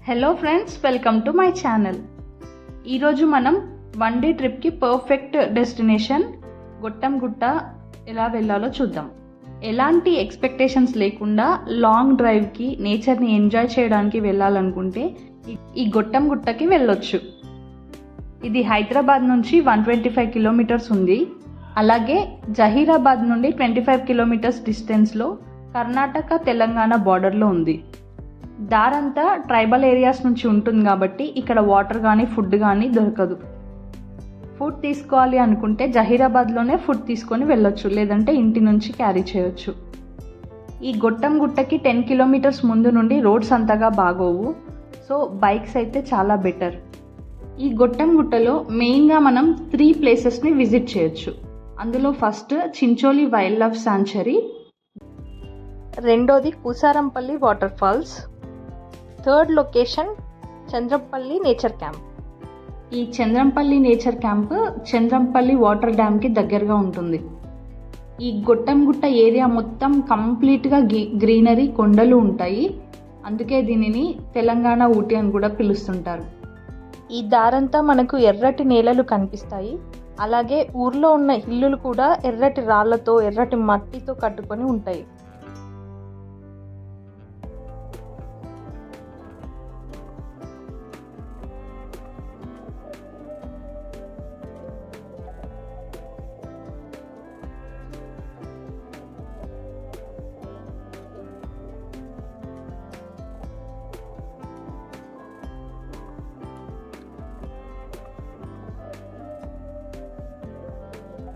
Hello friends, welcome to my channel. ఈరోజు మనం one day ట్రిప్కి పర్ఫెక్ట్ డెస్టినేషన్ గొట్టంగుట్ట ఎలా వెళ్ళాలో చూద్దాం. ఎలాంటి ఎక్స్పెక్టేషన్స్ లేకుండా లాంగ్ డ్రైవ్కి, నేచర్ని ఎంజాయ్ చేయడానికి వెళ్ళాలనుకుంటే ఈ గొట్టంగుట్టకి వెళ్ళొచ్చు. ఇది హైదరాబాద్ నుంచి 125 కిలోమీటర్స్ ఉంది. అలాగే జహీరాబాద్ నుండి 25 కిలోమీటర్స్ డిస్టెన్స్లో కర్ణాటక తెలంగాణ బార్డర్లో ఉంది. దారంతా ట్రైబల్ ఏరియాస్ నుంచి ఉంటుంది కాబట్టి ఇక్కడ వాటర్ కానీ ఫుడ్ కానీ దొరకదు. ఫుడ్ తీసుకోవాలి అనుకుంటే జహీరాబాద్లోనే ఫుడ్ తీసుకొని వెళ్ళొచ్చు, లేదంటే ఇంటి నుంచి క్యారీ చేయొచ్చు. ఈ గొట్టంగుట్టకి 10 కిలోమీటర్స్ ముందు నుండి రోడ్స్ అంతగా బాగోవు, సో బైక్స్ అయితే చాలా బెటర్. ఈ గొట్టంగుట్టలో మెయిన్గా మనం 3 ప్లేసెస్ని విజిట్ చేయొచ్చు. అందులో first Chincholi wildlife sanctuary, రెండోది Kusarampalli waterfalls, third location Chandrampalli nature camp. ఈ Chandrampalli nature camp Chandrampalli water డ్యామ్కి దగ్గరగా ఉంటుంది. ఈ గొట్టంగుట్ట ఏరియా మొత్తం కంప్లీట్గా గ్రీనరీ, కొండలు ఉంటాయి. అందుకే దీనిని తెలంగాణ ఊటీ అని కూడా పిలుస్తుంటారు. ఈ దారంతా మనకు ఎర్రటి నేలలు కనిపిస్తాయి. అలాగే ఊర్లో ఉన్న ఇల్లులు కూడా ఎర్రటి రాళ్లతో, ఎర్రటి మట్టితో కట్టుకొని ఉంటాయి.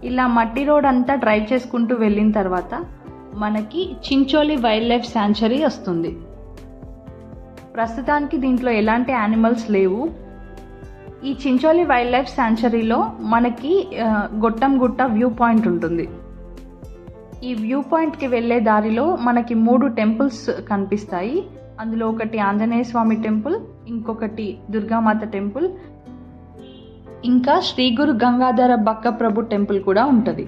ఇలా మట్టి రోడ్ అంతా డ్రైవ్ చేసుకుంటూ వెళ్ళిన తర్వాత మనకి చించోలి వైల్డ్ లైఫ్ శాంక్చురీ వస్తుంది. ప్రస్తుతానికి దీంట్లో ఎలాంటి యానిమల్స్ లేవు. ఈ చించోలి వైల్డ్ లైఫ్ శాంక్చురీలో మనకి గొట్టంగుట్ట వ్యూ పాయింట్ ఉంటుంది. ఈ వ్యూ పాయింట్కి వెళ్ళే దారిలో మనకి 3 టెంపుల్స్ కనిపిస్తాయి. అందులో ఒకటి ఆంజనేయ స్వామి టెంపుల్, ఇంకొకటి దుర్గామాత టెంపుల్, ఇంకా శ్రీ గురు గంగాధర బక్కప్రభు టెంపుల్ కూడా ఉంటుంది.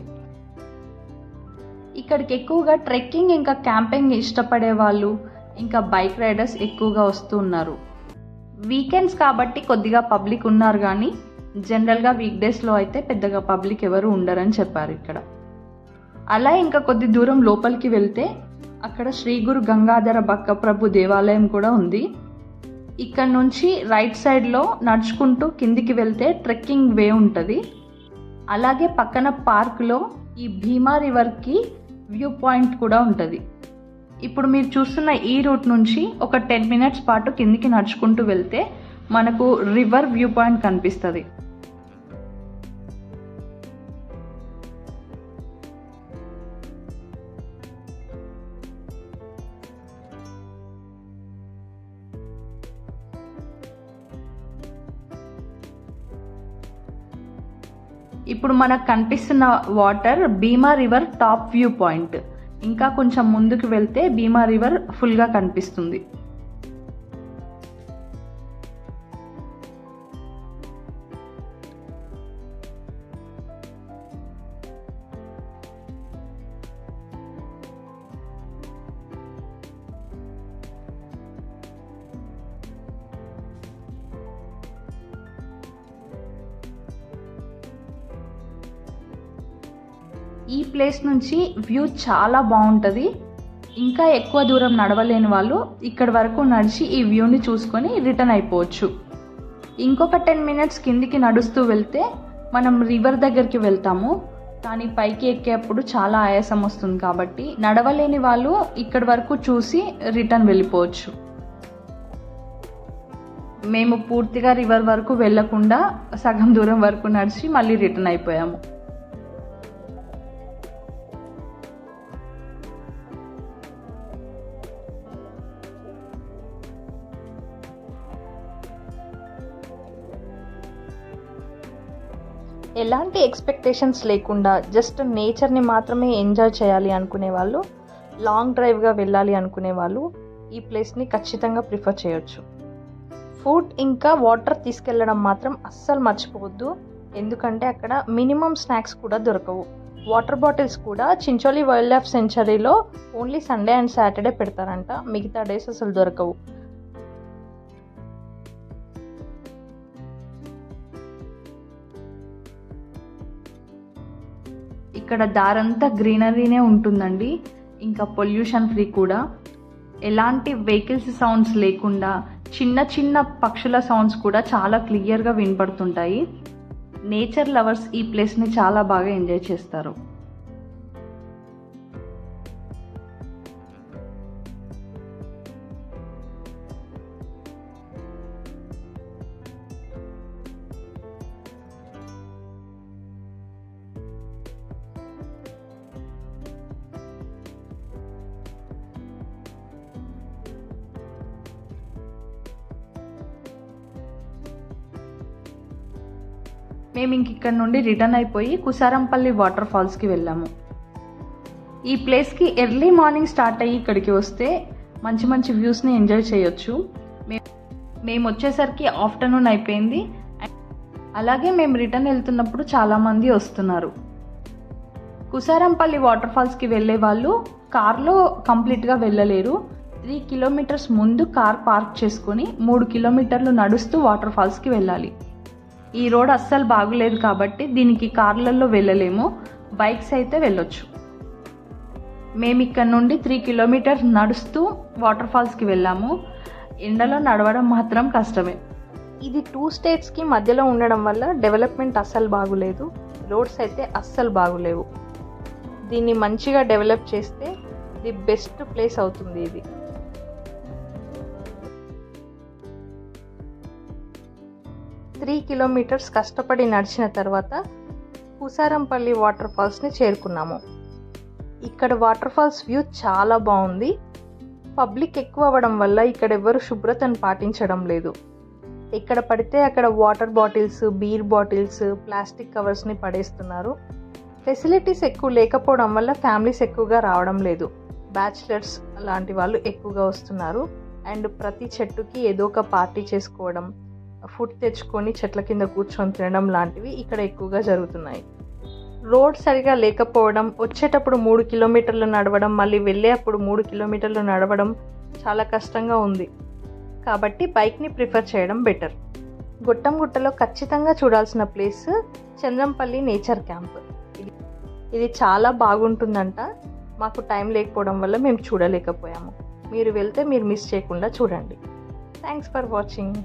ఇక్కడికి ఎక్కువగా ట్రెక్కింగ్ ఇంకా క్యాంపింగ్ ఇష్టపడే వాళ్ళు, ఇంకా బైక్ రైడర్స్ ఎక్కువగా వస్తూ ఉన్నారు. వీకెండ్స్ కాబట్టి కొద్దిగా పబ్లిక్ ఉన్నారు, కానీ జనరల్గా వీక్ డేస్లో అయితే పెద్దగా పబ్లిక్ ఎవరు ఉండరని చెప్పారు ఇక్కడ. అలా ఇంకా కొద్ది దూరం లోపలికి వెళ్తే అక్కడ శ్రీ గురు గంగాధర బక్కప్రభు దేవాలయం కూడా ఉంది. ఇక్కడ నుంచి రైట్ సైడ్లో నడుచుకుంటూ కిందికి వెళ్తే ట్రెక్కింగ్ వే ఉంటుంది. అలాగే పక్కన పార్క్లో ఈ భీమా రివర్కి వ్యూ పాయింట్ కూడా ఉంటుంది. ఇప్పుడు మీరు చూస్తున్న ఈ రూట్ నుంచి ఒక 10 మినిట్స్ పాటు కిందికి నడుచుకుంటూ వెళ్తే మనకు రివర్ వ్యూ పాయింట్ కనిపిస్తుంది. ఇప్పుడు మనకు కనిపిస్తున్న వాటర్ భీమా రివర్ టాప్ వ్యూ పాయింట్. ఇంకా కొంచెం ముందుకు వెళ్తే భీమా రివర్ ఫుల్గా కనిపిస్తుంది. ఈ ప్లేస్ నుంచి వ్యూ చాలా బాగుంటుంది. ఇంకా ఎక్కువ దూరం నడవలేని వాళ్ళు ఇక్కడ వరకు నడిచి ఈ వ్యూని చూసుకొని రిటర్న్ అయిపోవచ్చు. ఇంకొక 10 మినిట్స్ కిందికి నడుస్తూ వెళ్తే మనం రివర్ దగ్గరికి వెళ్తాము. కానీ పైకి ఎక్కేప్పుడు చాలా ఆయాసం వస్తుంది కాబట్టి నడవలేని వాళ్ళు ఇక్కడి వరకు చూసి రిటర్న్ వెళ్ళిపోవచ్చు. మేము పూర్తిగా రివర్ వరకు వెళ్ళకుండా సగం దూరం వరకు నడిచి మళ్ళీ రిటర్న్ అయిపోయాము. ఎలాంటి ఎక్స్పెక్టేషన్స్ లేకుండా జస్ట్ నేచర్ని మాత్రమే ఎంజాయ్ చేయాలి అనుకునే వాళ్ళు, లాంగ్ డ్రైవ్గా వెళ్ళాలి అనుకునే వాళ్ళు ఈ ప్లేస్ని ఖచ్చితంగా ప్రిఫర్ చేయొచ్చు. ఫుడ్ ఇంకా వాటర్ తీసుకెళ్ళడం మాత్రం అస్సలు మర్చిపోవద్దు, ఎందుకంటే అక్కడ మినిమం స్నాక్స్ కూడా దొరకవు. వాటర్ బాటిల్స్ కూడా చించోలి వైల్డ్ లైఫ్ సెంచరీలో ఓన్లీ సండే అండ్ సాటర్డే పెడతారంట, మిగతా డేస్ అసలు దొరకవు. ఇక్కడ దారంతా గ్రీనరీనే ఉంటుందండి. ఇంకా పొల్యూషన్ ఫ్రీ కూడా. ఎలాంటి వెహికల్స్ సౌండ్స్ లేకుండా చిన్న చిన్న పక్షుల సౌండ్స్ కూడా చాలా క్లియర్గా వినపడుతుంటాయి. నేచర్ లవర్స్ ఈ ప్లేస్ని చాలా బాగా ఎంజాయ్ చేస్తారు. మేము ఇక్కడ నుండి రిటర్న్ అయిపోయి కుసారంపల్లి వాటర్ ఫాల్స్కి వెళ్ళాము. ఈ ప్లేస్కి ఎర్లీ మార్నింగ్ స్టార్ట్ అయ్యి ఇక్కడికి వస్తే మంచి మంచి వ్యూస్ని ఎంజాయ్ చేయొచ్చు. మేము వచ్చేసరికి ఆఫ్టర్నూన్ అయిపోయింది. అలాగే మేము రిటర్న్ వెళ్తున్నప్పుడు చాలామంది వస్తున్నారు. కుసారంపల్లి వాటర్ ఫాల్స్కి వెళ్ళే వాళ్ళు కార్లో కంప్లీట్గా వెళ్ళలేరు. 3 కిలోమీటర్స్ ముందు కార్ పార్క్ చేసుకొని 3 కిలోమీటర్లు నడుస్తూ వాటర్ ఫాల్స్కి వెళ్ళాలి. ఈ రోడ్ అస్సలు బాగులేదు కాబట్టి దీనికి కార్లలో వెళ్ళలేము, బైక్స్ అయితే వెళ్ళొచ్చు. మేము ఇక్కడ నుండి 3 కిలోమీటర్స్ నడుస్తూ వాటర్ ఫాల్స్కి వెళ్ళాము. ఎండలో నడవడం మాత్రం కష్టమే. ఇది 2 స్టేట్స్కి మధ్యలో ఉండడం వల్ల డెవలప్మెంట్ అస్సలు బాగులేదు. రోడ్స్ అయితే అస్సలు బాగులేవు. దీన్ని మంచిగా డెవలప్ చేస్తే ది బెస్ట్ ప్లేస్ అవుతుంది ఇది. త్రీ కిలోమీటర్స్ కష్టపడి నడిచిన తర్వాత కుసారంపల్లి వాటర్ ఫాల్స్ని చేరుకున్నాము. ఇక్కడ వాటర్ ఫాల్స్ వ్యూ చాలా బాగుంది. పబ్లిక్ ఎక్కువ అవ్వడం వల్ల ఇక్కడ ఎవరు శుభ్రతను పాటించడం లేదు. ఎక్కడ పడితే అక్కడ water bottles, beer bottles, plastic కవర్స్ని పడేస్తున్నారు. ఫెసిలిటీస్ ఎక్కువ లేకపోవడం వల్ల ఫ్యామిలీస్ ఎక్కువగా రావడం లేదు. బ్యాచిలర్స్ లాంటి వాళ్ళు ఎక్కువగా వస్తున్నారు. అండ్ ప్రతి చెట్టుకి ఏదో ఒక పార్టీ చేసుకోవడం, ఫుడ్ తెచ్చుకొని చెట్ల కింద కూర్చొని తినడం లాంటివి ఇక్కడ ఎక్కువగా జరుగుతున్నాయి. రోడ్ సరిగా లేకపోవడం, వచ్చేటప్పుడు 3 కిలోమీటర్లు నడవడం, మళ్ళీ వెళ్ళేటప్పుడు 3 కిలోమీటర్లు నడవడం చాలా కష్టంగా ఉంది. కాబట్టి బైక్ని ప్రిఫర్ చేయడం బెటర్. గొట్టంగుట్టలో ఖచ్చితంగా చూడాల్సిన ప్లేస్ చంద్రంపల్లి నేచర్ క్యాంప్. ఇది చాలా బాగుంటుందంట. మాకు టైం లేకపోవడం వల్ల మేము చూడలేకపోయాము. మీరు వెళ్తే మీరు మిస్ చేయకుండా చూడండి. Thanks for watching.